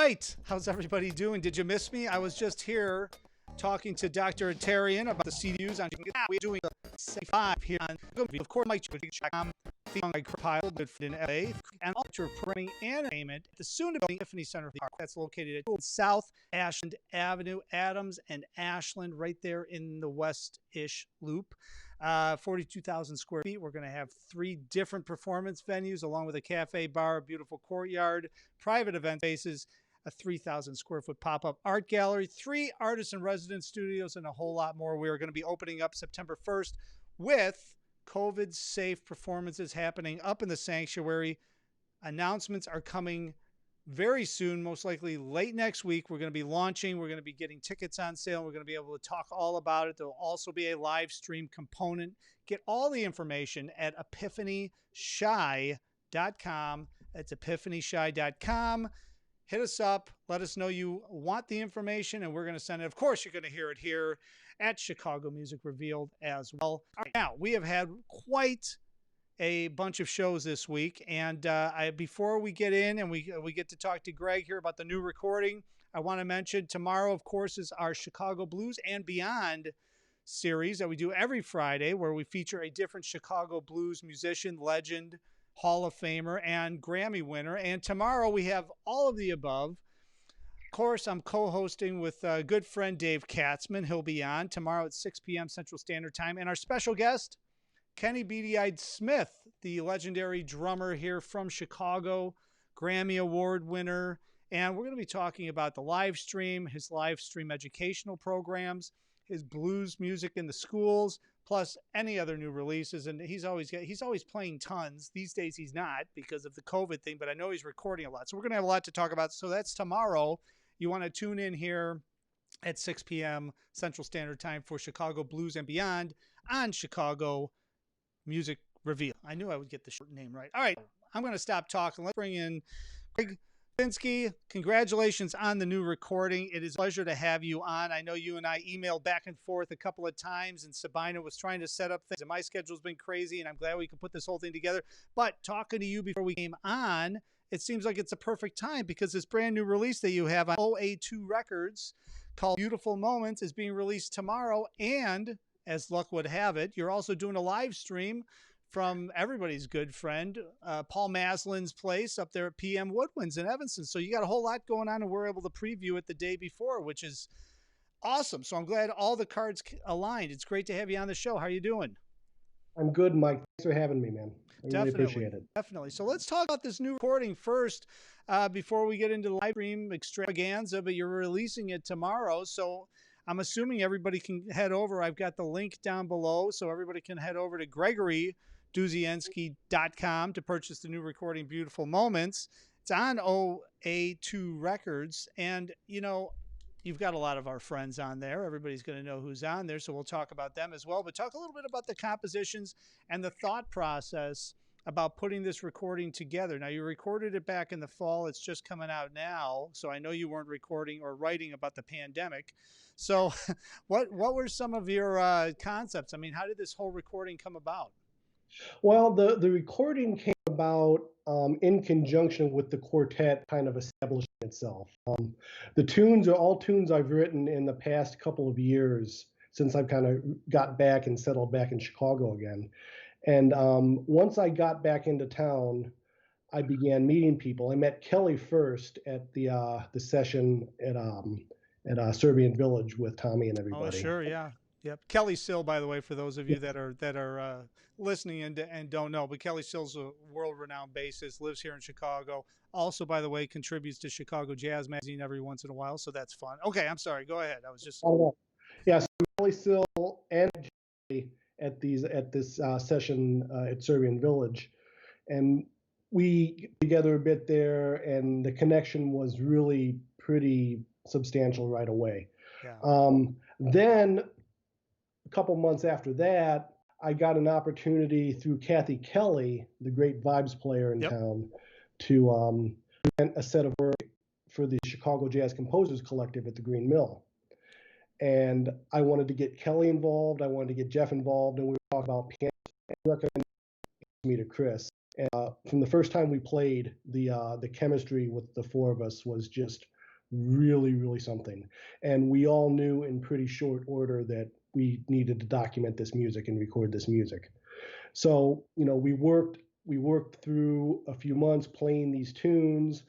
right. How's everybody doing? Did you miss me? I was just here talking to Dr. Tarian about the CDUs on. We're doing the 75 here on, of course, Mike I compiled it in LA and ultra programming and entertainment at the soon-to-be Tiffany Center Park. That's located at South Ashland Avenue, Adams and Ashland, right there in the west-ish loop. 42,000 square feet. We're going to have 3 different performance venues, along with a cafe, bar, a beautiful courtyard, private event spaces, a 3,000 square foot pop-up art gallery, 3 artist and resident studios, and a whole lot more. We are going to be opening up September 1st with COVID-safe performances happening up in the sanctuary. Announcements are coming very soon, most likely late next week. We're going to be launching. We're going to be getting tickets on sale. We're going to be able to talk all about it. There'll also be a live stream component. Get all the information at epiphanyshy.com. That's epiphanyshy.com. Hit us up. Let us know you want the information, and we're going to send it. Of course, you're going to hear it here at Chicago Music Revealed as well. All right, now, we have had quite a bunch of shows this week, and before we get in and we get to talk to Greg here about the new recording, I want to mention tomorrow, of course, is our Chicago Blues and Beyond series that we do every Friday, where we feature a different Chicago blues musician, legend, Hall of Famer, and Grammy winner. And tomorrow we have all of the above. Of course, I'm co-hosting with a good friend Dave Katzman. He'll be on tomorrow at 6 p.m. Central Standard Time. And our special guest, Kenny Beady-Eyed Smith, the legendary drummer here from Chicago, Grammy Award winner. And we're going to be talking about the live stream, his live stream educational programs, his blues music in the schools, plus any other new releases. And he's always playing tons. These days he's not because of the COVID thing, but I know he's recording a lot. So we're going to have a lot to talk about. So that's tomorrow. You want to tune in here at 6 p.m. Central Standard Time for Chicago Blues and Beyond on Chicago Music Reveal. I knew I would get the short name right. All right, I'm going to stop talking. Let's bring in Greg Dudzienski. Congratulations on the new recording. It is a pleasure to have you on. I know you and I emailed back and forth a couple of times, and Sabina was trying to set up things, and my schedule's been crazy, and I'm glad we could put this whole thing together. But talking to you before we came on, it seems like it's a perfect time because this brand new release that you have on OA2 Records called Beautiful Moments is being released tomorrow, and as luck would have it, you're also doing a live stream from everybody's good friend, Paul Maslin's place up there at PM Woodwinds in Evanston. So you got a whole lot going on, and we're able to preview it the day before, which is awesome. So I'm glad all the cards aligned. It's great to have you on the show. How are you doing? I'm good, Mike. Thanks for having me, man. I really appreciate it. Definitely. So let's talk about this new recording first before we get into the live stream extravaganza, but you're releasing it tomorrow. So I'm assuming everybody can head over. I've got the link down below, so everybody can head over to GregoryDudzienski.com to purchase the new recording, Beautiful Moments. It's on OA2 Records, and, you know, you've got a lot of our friends on there. Everybody's going to know who's on there, so we'll talk about them as well. But talk a little bit about the compositions and the thought process about putting this recording together. Now, you recorded it back in the fall. It's just coming out now, so I know you weren't recording or writing about the pandemic. So what were some of your concepts? I mean, how did this whole recording come about? Well, the recording came about in conjunction with the quartet kind of establishing itself. The tunes are all tunes I've written in the past couple of years since I've kind of got back and settled back in Chicago again. And once I got back into town, I began meeting people. I met Kelly first at the session at Serbian Village with Tommy and everybody. Oh, sure, yeah. Yep. Kelly Sill, by the way, for those of you that are listening and don't know, but Kelly Sill's a world-renowned bassist, lives here in Chicago. Also, by the way, contributes to Chicago Jazz Magazine every once in a while, so that's fun. Okay, I'm sorry. Go ahead. I was just. Yeah, so Kelly Sill and Kelly at this session at Serbian Village, and we together a bit there, and the connection was really pretty substantial right away. Yeah. Then a couple months after that, I got an opportunity through Kathy Kelly, the great vibes player in town, to present a set of work for the Chicago Jazz Composers Collective at the Green Mill. And I wanted to get Kelly involved. I wanted to get Jeff involved, and we were talking about piano. And recommended me to Chris. And from the first time we played, the chemistry with the four of us was just really, really something. And we all knew in pretty short order that we needed to document this music and record this music. So, we worked through a few months playing these tunes,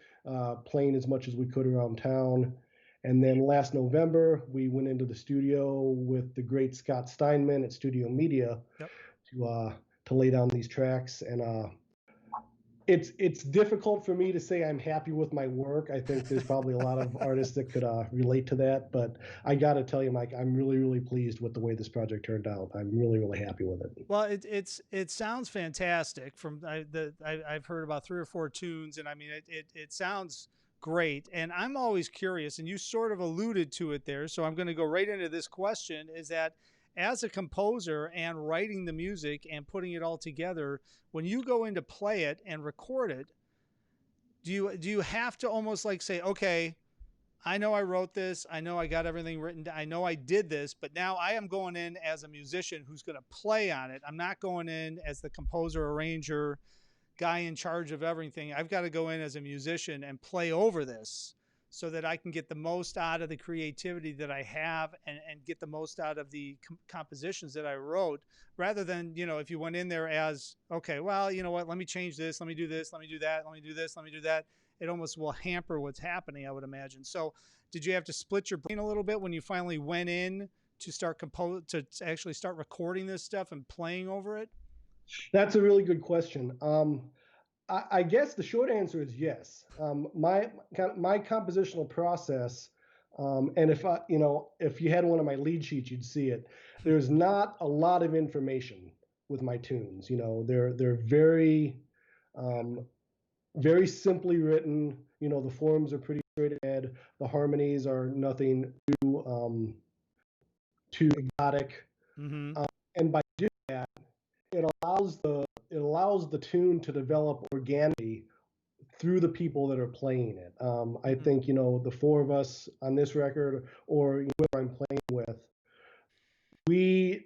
playing as much as we could around town. And then last November, we went into the studio with the great Scott Steinman at Studio Media Yep. to lay down these tracks. And it's difficult for me to say I'm happy with my work. I think there's probably a lot of artists that could relate to that. But I got to tell you, Mike, I'm really, really pleased with the way this project turned out. I'm really, really happy with it. Well, it sounds fantastic. I've heard about 3 or 4 tunes, and I mean it sounds great. And I'm always curious, and you sort of alluded to it there, so I'm going to go right into this question: is that as a composer and writing the music and putting it all together, when you go in to play it and record it, do you have to almost like say, okay, I know I wrote this. I know I got everything written down. I know I did this, but now I am going in as a musician who's going to play on it. I'm not going in as the composer, arranger, guy in charge of everything. I've got to go in as a musician and play over this so that I can get the most out of the creativity that I have and get the most out of the compositions that I wrote, rather than, if you went in there as, okay, well, you know what, let me change this, let me do this, let me do that, let me do this, let me do that. It almost will hamper what's happening, I would imagine. So did you have to split your brain a little bit when you finally went in to to actually start recording this stuff and playing over it? That's a really good question. I guess the short answer is yes. My compositional process, and if you had one of my lead sheets, you'd see it. There's not a lot of information with my tunes. They're very, very simply written. The forms are pretty straight ahead. The harmonies are nothing too exotic. Mm-hmm. And by doing that, it allows the tune to develop organically through the people that are playing it. I think the four of us on this record, or whoever I'm playing with, we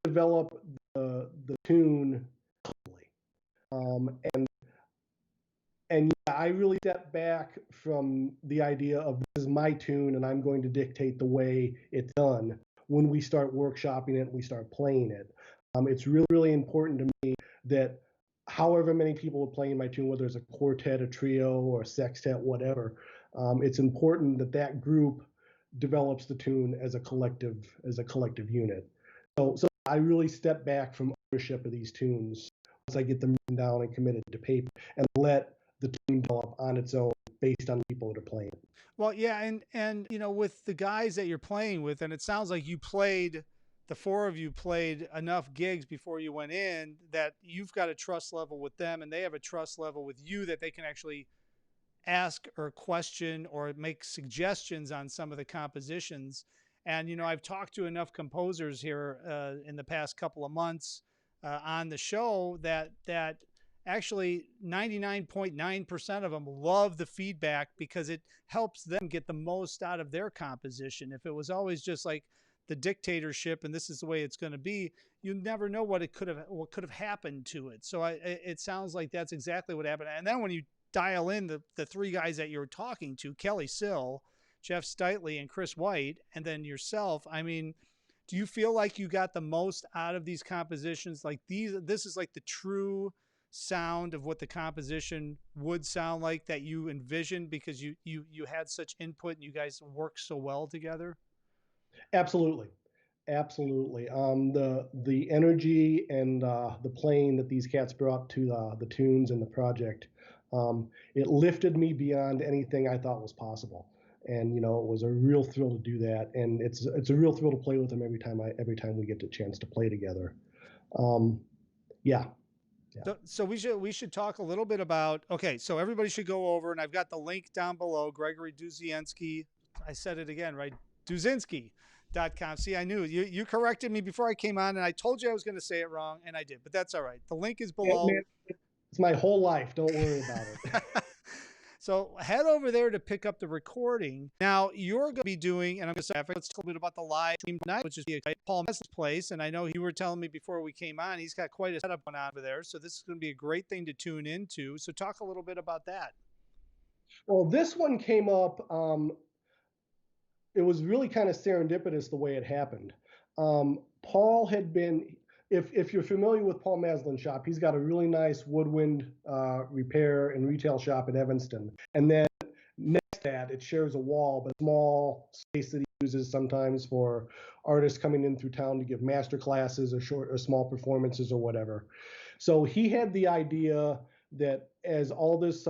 develop the tune totally. And yeah, I really step back from the idea of this is my tune and I'm going to dictate the way it's done when we start workshopping it, we start playing it. It's really, really important to me that however many people are playing my tune, whether it's a quartet, a trio, or a sextet, whatever, it's important that that group develops the tune as a collective unit. So I really step back from ownership of these tunes once I get them written down and committed to paper, and let the tune develop on its own based on the people that are playing it. Well, yeah, and with the guys that you're playing with, and it sounds like the 4 of you played enough gigs before you went in that you've got a trust level with them, and they have a trust level with you that they can actually ask or question or make suggestions on some of the compositions. And I've talked to enough composers here in the past couple of months on the show that actually 99.9% of them love the feedback because it helps them get the most out of their composition. If it was always just like the dictatorship and this is the way it's going to be, you never know what could have happened to it. So it sounds like that's exactly what happened. And then when you dial in the 3 guys that you're talking to, Kelly Sill, Jeff Steitley, and Chris White, and then yourself, I mean, do you feel like you got the most out of these compositions? Like this is like the true sound of what the composition would sound like that you envisioned because you had such input and you guys worked so well together? Absolutely. Absolutely. The energy and the playing that these cats brought to the tunes and the project, it lifted me beyond anything I thought was possible. And it was a real thrill to do that, and it's a real thrill to play with them every time we get the chance to play together. Um, yeah, yeah. So we should talk a little bit about, okay, so everybody should go over, and I've got the link down below, Gregory Dudzienski. I said it again, right? Dudzienski.com. See, I knew you corrected me before I came on, and I told you I was going to say it wrong, and I did, but that's all right. The link is Yeah, below. man, it's my whole life. Don't worry about it. So head over there to pick up the recording. Now you're going to be doing, and I'm going to say, let's talk a bit about the live stream tonight, which is Paul Mess's place. And I know you were telling me before we came on, he's got quite a setup going on over there. So this is going to be a great thing to tune into. So talk a little bit about that. Well, this one came up. It was really kind of serendipitous the way it happened. Paul had been, if you're familiar with Paul Maslin's shop, he's got a really nice woodwind repair and retail shop in Evanston. And then next to that, it shares a wall, but a small space that he uses sometimes for artists coming in through town to give master classes or short or small performances or whatever. So he had the idea that as all this,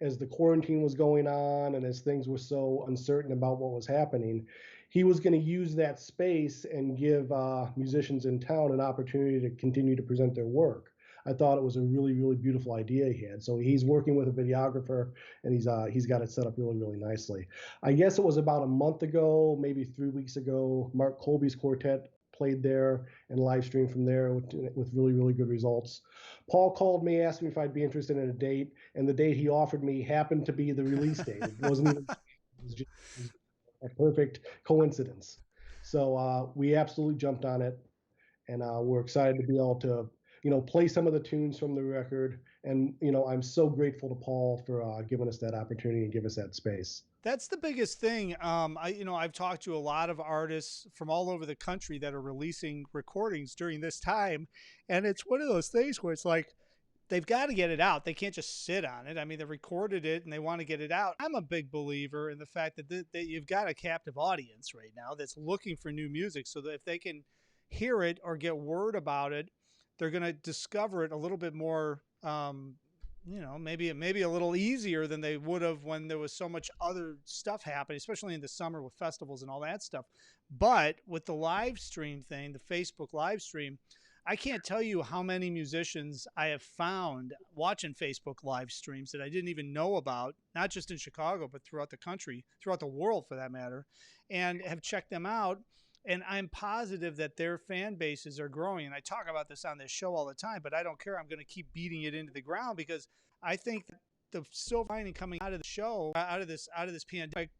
as the quarantine was going on and as things were so uncertain about what was happening, he was going to use that space and give musicians in town an opportunity to continue to present their work. I thought it was a really, really beautiful idea he had. So he's working with a videographer, and he's got it set up really, really nicely. I guess it was about a month ago, maybe 3 weeks ago. Mark Colby's quartet played there and live streamed from there with really, really good results. Paul called me, asked me if I'd be interested in a date, and the date he offered me happened to be the release date. It wasn't even, it was just a perfect coincidence. So we absolutely jumped on it, and we're excited to be able to, play some of the tunes from the record. And I'm so grateful to Paul for giving us that opportunity and give us that space. That's the biggest thing. I've talked to a lot of artists from all over the country that are releasing recordings during this time, and it's one of those things where it's like they've got to get it out. They can't just sit on it. I mean, they recorded it and they want to get it out. I'm a big believer in the fact that you've got a captive audience right now that's looking for new music, so that if they can hear it or get word about it, they're going to discover it a little bit more. Maybe a little easier than they would have when there was so much other stuff happening, especially in the summer with festivals and all that stuff. But with the live stream thing, the Facebook live stream, I can't tell you how many musicians I have found watching Facebook live streams that I didn't even know about, not just in Chicago, but throughout the country, throughout the world for that matter, and have checked them out. And I'm positive that their fan bases are growing. And I talk about this on this show all the time, but I don't care. I'm going to keep beating it into the ground because I think that the silver lining coming out of the show, out of this pandemic,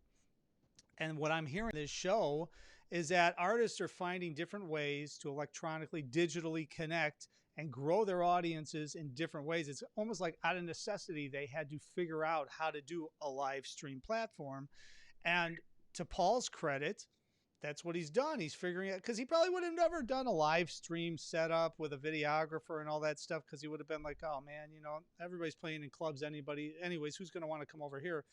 and what I'm hearing in this show is that artists are finding different ways to electronically, digitally connect and grow their audiences in different ways. It's almost like out of necessity, they had to figure out how to do a live stream platform. And to Paul's credit, that's what he's done. He's figuring out, because he probably would have never done a live stream setup with a videographer and all that stuff, because he would have been like, oh man, everybody's playing in clubs. Anyways, who's going to want to come over here?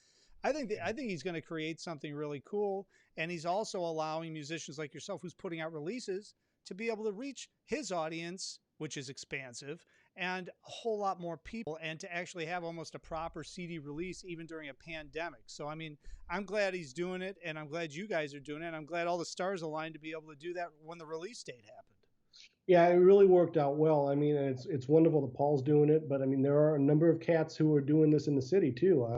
I think he's going to create something really cool, and he's also allowing musicians like yourself, who's putting out releases, to be able to reach his audience, which is expansive, and a whole lot more people, and to actually have almost a proper CD release even during a pandemic. So, I mean, I'm glad he's doing it, and I'm glad you guys are doing it. And I'm glad all the stars aligned to be able to do that when the release date happened. Yeah, it really worked out well. I mean, it's wonderful that Paul's doing it, but I mean, there are a number of cats who are doing this in the city too.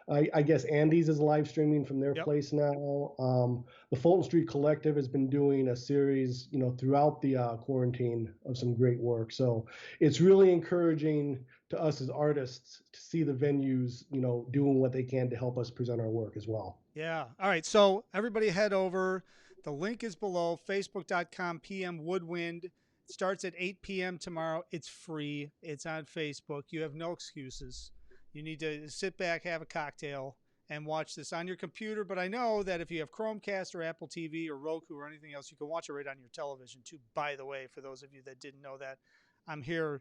I guess Andy's is live streaming from their Yep. place now. The Fulton Street Collective has been doing a series, throughout the quarantine of some great work. So it's really encouraging to us as artists to see the venues, doing what they can to help us present our work as well. Yeah. All right. So everybody head over. The link is below, facebook.com PM Woodwind. It starts at 8 p.m. tomorrow. It's free. It's on Facebook. You have no excuses. You need to sit back, have a cocktail, and watch this on your computer. But I know that if you have Chromecast or Apple TV or Roku or anything else, you can watch it right on your television too. By the way, for those of you that didn't know that, I'm here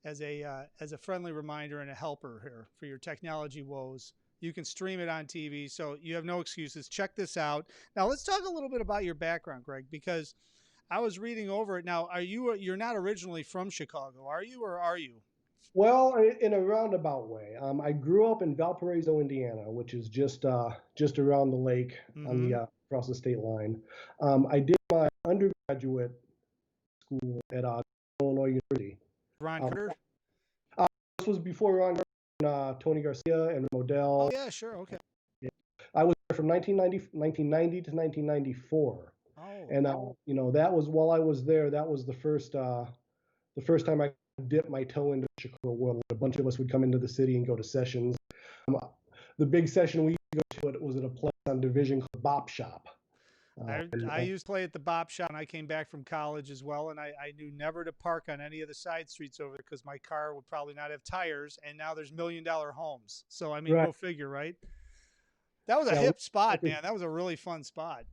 as a friendly reminder and a helper here for your technology woes. You can stream it on TV, so you have no excuses. Check this out. Now, let's talk a little bit about your background, Greg, because I was reading over it. Now, you're not originally from Chicago, are you, or are you? Well, in a roundabout way. I grew up in Valparaiso, Indiana, which is just around the lake on Mm-hmm. the across the state line. I did my undergraduate school at Illinois University. Ron Um, Carter? this was before Ron, Tony Garcia, and Oh, Modell. yeah, sure. Okay. I was there from 1990 to 1994, Oh, and that was while I was there. That was the first time I dipped my toe into the Chicago world. A bunch of us would come into the city and go to sessions. Um, the big session we used to go to, it was at a place on Division called Bop Shop. I used to play at the Bop Shop, and I came back from college as well, and I knew never to park on any of the side streets over there because my car would probably not have tires, and now there's $1 million homes. So, I mean, Right. go figure, right? That was a Yeah, hip spot, man. That was a really fun spot.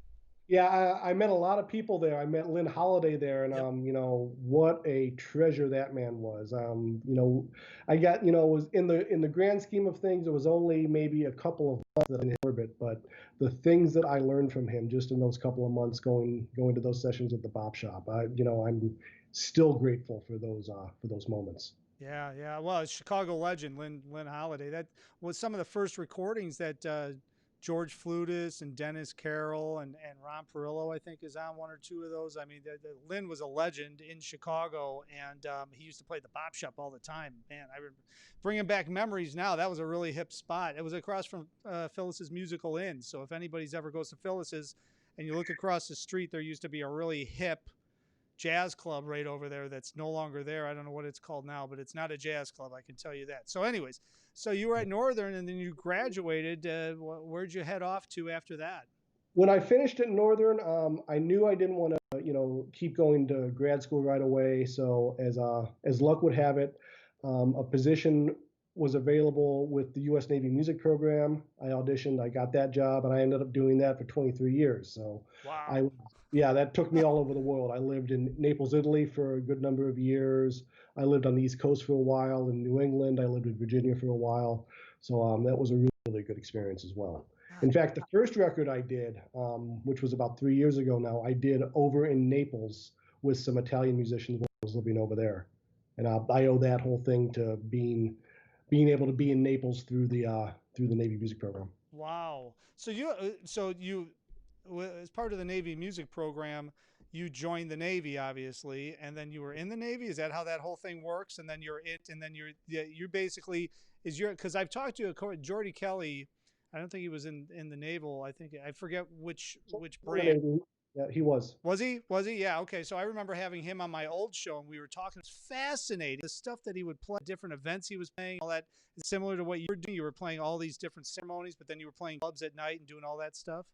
yeah, I met a lot of people there. I met Lynn Holiday there, and Yep. what a treasure that man was. I got, was in the grand scheme of things, it was only maybe a couple of months that I was in orbit, but the things that I learned from him just in those couple of months going to those sessions at the Bop Shop, I'm still grateful for those moments. Yeah, yeah. Well, it's Chicago legend Lynn Holiday. That was some of the first recordings that George Flutis and Dennis Carroll and Ron Perillo, I think, is on one or two of those. I mean, Lynn was a legend in Chicago, and he used to play the Bop Shop all the time. Man, I remember bringing back memories now. That was a really hip spot. It was across from Phyllis's Musical Inn. So if anybody's ever goes to Phyllis's and you look across the street, there used to be a really hip jazz club right over there that's no longer there. I don't know what it's called now, but it's not a jazz club. I can tell you that. So, anyways, so you were at Northern and then you graduated. Where'd you head off to after that? When I finished at Northern, I knew I didn't want to, keep going to grad school right away. So as luck would have it, a position was available with the U.S. Navy music program. I auditioned, I got that job, and I ended up doing that for 23 years. So I, Wow. yeah, that took me all over the world. I lived in Naples, Italy for a good number of years. I lived on the East Coast for a while in New England. I lived in Virginia for a while. So that was a really, really good experience as well. In fact, the first record I did, which was about 3 years ago now, I did over in Naples with some Italian musicians when I was living over there, and I owe that whole thing to being able to be in Naples through the Navy music program. Wow. So you, as part of the Navy music program, you joined the Navy, obviously, and then you were in the Navy. Is that how that whole thing works? And then and then yeah, you're basically because I've talked to Jordy Kelly. I don't think he was in the naval. I think I forget which In the branch. Navy, yeah, he was. Was he? Was he? Yeah. Okay. So I remember having him on my old show, and we were talking. It's fascinating the stuff that he would play, different events he was playing, all that is similar to what you were doing. You were playing all these different ceremonies, but then you were playing clubs at night and doing all that stuff.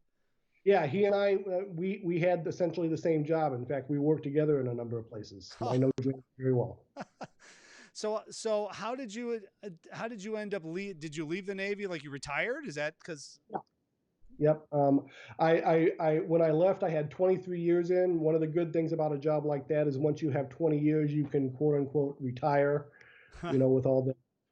Yeah, he and I we had essentially the same job. In fact, we worked together in a number of places. I know James very well. So how did you end up did you leave the Navy like you retired? Is that because Yep. When I left, I had 23 years in. One of the good things about a job like that is once you have 20 years, you can quote unquote retire, with all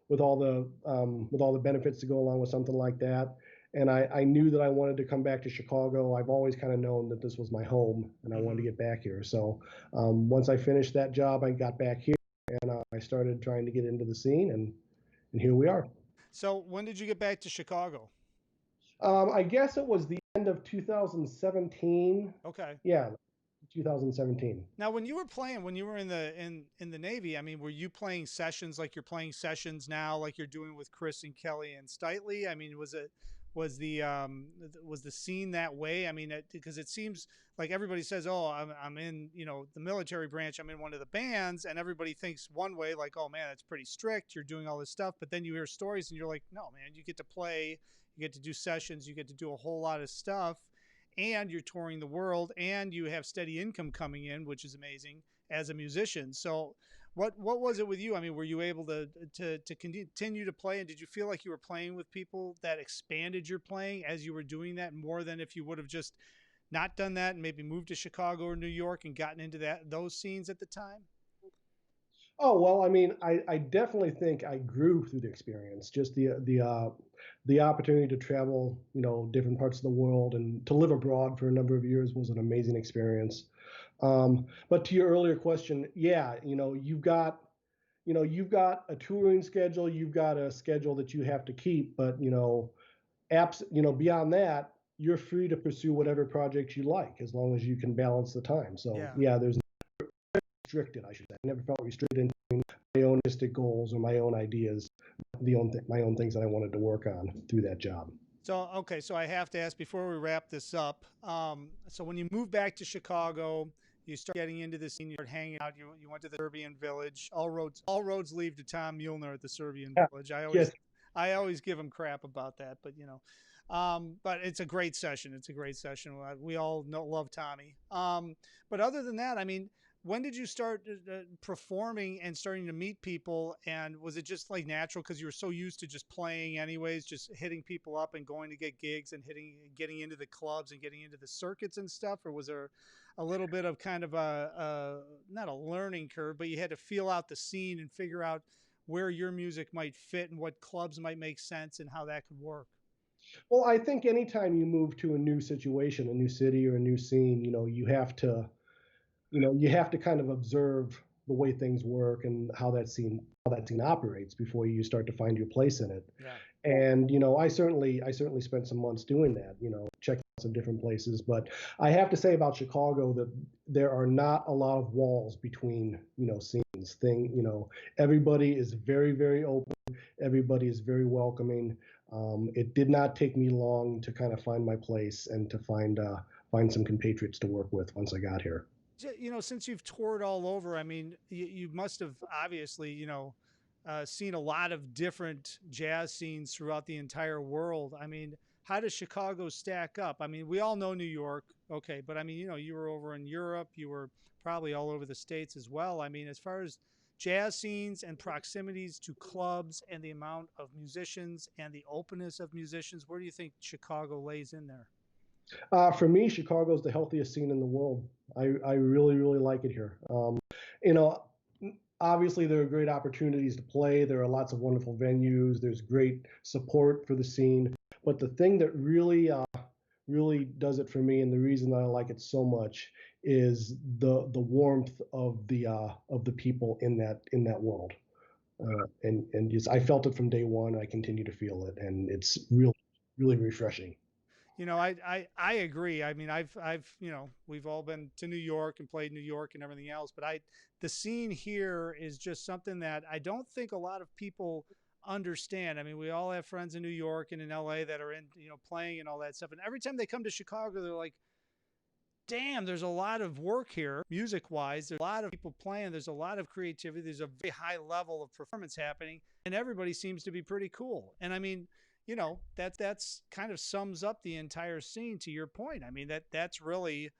the benefits to go along with something like that. And I knew that I wanted to come back to Chicago. I've always kind of known that this was my home and I wanted to Mhm. get back here. So once I finished that job, I got back here and I started trying to get into the scene and here we are. So when did you get back to Chicago? I guess it was the end of 2017. Okay. Yeah, 2017. Now, when you were playing, when you were in the Navy, I mean, were you playing sessions like you're playing sessions now, like you're doing with Chris and Kelly and Stitley? I mean, was the scene that way? I mean, because it seems like everybody says, "Oh, I'm in the military branch. I'm in one of the bands," and everybody thinks one way, like, "Oh man, that's pretty strict. You're doing all this stuff." But then you hear stories, and you're like, "No, man, you get to play, you get to do sessions, you get to do a whole lot of stuff." And you're touring the world and you have steady income coming in, which is amazing as a musician. So what was it with you? I mean, were you able to continue to play, and did you feel like you were playing with people that expanded your playing as you were doing that more than if you would have just not done that and maybe moved to Chicago or New York and gotten into those scenes at the time? Oh well, I mean, I definitely think I grew through the experience. Just the opportunity to travel, different parts of the world and to live abroad for a number of years was an amazing experience. But to your earlier question, yeah, you've got a touring schedule, you've got a schedule that you have to keep, but beyond that, you're free to pursue whatever projects you like as long as you can balance the time. So Yeah. yeah, there's restricted, I should say. I never felt restricted in my own artistic goals or my own ideas, my own things that I wanted to work on through that job. So, okay, so I have to ask before we wrap this up. So when you moved back to Chicago, you start getting into the scene, you start hanging out, you went to the Serbian Village. All roads lead to Tom Muehlner at the Serbian Yeah, Village. yes. I always give him crap about that, but but it's a great session. It's a great session. We all love Tommy. But other than that, I mean, when did you start performing and starting to meet people? And was it just like natural because you were so used to just playing anyways, just hitting people up and going to get gigs and getting into the clubs and getting into the circuits and stuff? Or was there a little bit of kind of not a learning curve, but you had to feel out the scene and figure out where your music might fit and what clubs might make sense and how that could work? Well, I think anytime you move to a new situation, a new city or a new scene, you have to kind of observe the way things work and how that scene operates before you start to find your place in it. Yeah. And I certainly spent some months doing that, checking out some different places. But I have to say about Chicago that there are not a lot of walls between scenes. Everybody is very, very open. Everybody is very welcoming. It did not take me long to kind of find my place and to find some compatriots to work with once I got here. Since you've toured all over, I mean, you must have obviously, seen a lot of different jazz scenes throughout the entire world. I mean, how does Chicago stack up? I mean, we all know New York, okay, but I mean, you were over in Europe, you were probably all over the States as well. I mean, as far as jazz scenes and proximities to clubs and the amount of musicians and the openness of musicians, where do you think Chicago lays in there? For me, Chicago's the healthiest scene in the world. I really, really like it here. You know, Obviously, there are great opportunities to play. There are lots of wonderful venues. There's great support for the scene. But the thing that really does it for me, and the reason that I like it so much, is the warmth of the people in that world. And just I felt it from day one. I continue to feel it, and it's really refreshing. I agree. I mean, we've all been to New York and played New York and everything else, but the scene here is just something that I don't think a lot of people understand. I mean, we all have friends in New York and in LA that are in, playing and all that stuff. And every time they come to Chicago, they're like, damn, there's a lot of work here, music wise. There's a lot of people playing. There's a lot of creativity. There's a very high level of performance happening, and everybody seems to be pretty cool. And I mean, that's kind of sums up the entire scene. To your point, I mean that's really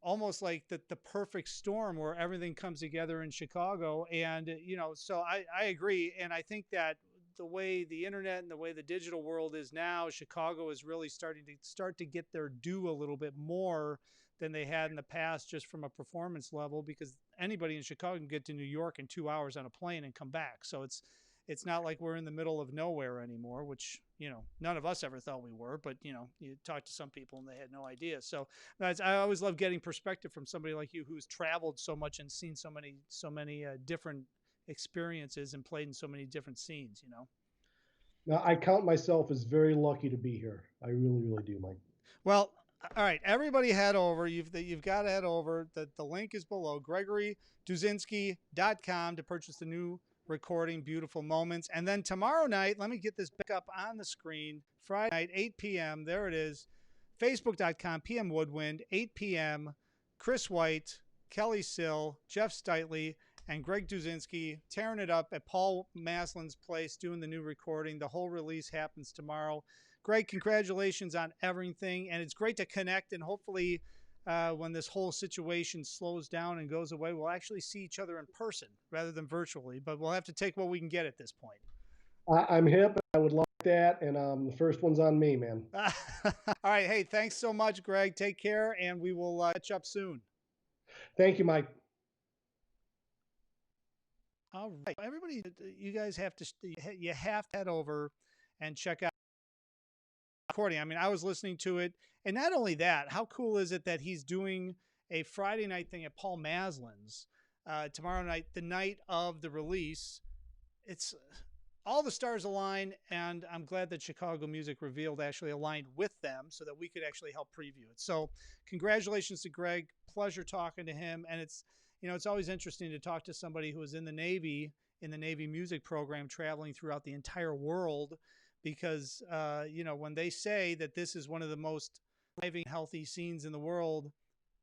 almost like the perfect storm where everything comes together in Chicago. And so I agree, and I think that the way the internet and the way the digital world is now, Chicago is really starting to get their due a little bit more than they had in the past, just from a performance level, because anybody in Chicago can get to New York in 2 hours on a plane and come back. So it's not like we're in the middle of nowhere anymore, which none of us ever thought we were. But you talk to some people and they had no idea. So I always love getting perspective from somebody like you who's traveled so much and seen so many different experiences and played in so many different scenes. Now, I count myself as very lucky to be here. I really, really do, Mike. Well, all right, everybody head over. You've got to head over. The link is below, GregoryDudzienski.com, to purchase the new recording, Beautiful Moments. And then tomorrow night, let me get this back up on the screen, Friday night, 8 p.m. There it is, Facebook.com, PM Woodwind, 8 p.m. Chris White, Kelly Sill, Jeff Steitley, and Greg Dudzienski tearing it up at Paul Maslin's place, doing the new recording. The whole release happens tomorrow. Greg, congratulations on everything, and it's great to connect, and hopefully when this whole situation slows down and goes away, we'll actually see each other in person rather than virtually, but we'll have to take what we can get at this point. I'm hip, and I would like that, and the first one's on me, man. All right, hey, thanks so much, Greg. Take care, and we will catch up soon. Thank you, Mike. All right, everybody, you guys have to head over and check out recording. I mean, I was listening to it, and not only that, how cool is it that he's doing a Friday night thing at Paul Maslin's tomorrow night, the night of the release. It's all the stars align, and I'm glad that Chicago Music Revealed actually aligned with them so that we could actually help preview it. So congratulations to Greg. Pleasure talking to him. And it's always interesting to talk to somebody who was in the Navy music program, traveling throughout the entire world, because when they say that this is one of the most thriving, healthy scenes in the world,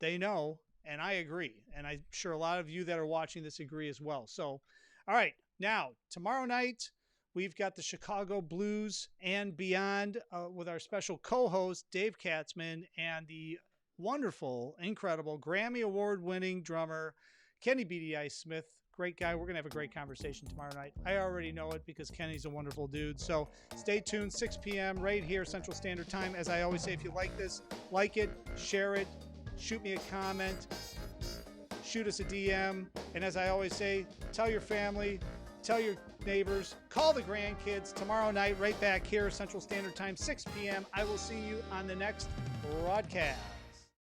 they know, and I agree. And I'm sure a lot of you that are watching this agree as well. So, all right, now tomorrow night, we've got the Chicago Blues and Beyond with our special co-host, Dave Katzman, and the wonderful, incredible Grammy Award-winning drummer, Kenny BDI Smith, great guy. We're going to have a great conversation tomorrow night. I already know it because Kenny's a wonderful dude. So stay tuned, 6 p.m. right here, Central Standard Time. As I always say, if you like this, like it, share it, shoot me a comment, shoot us a DM. And as I always say, tell your family, tell your neighbors, call the grandkids. Tomorrow night, right back here, Central Standard Time, 6 p.m. I will see you on the next broadcast.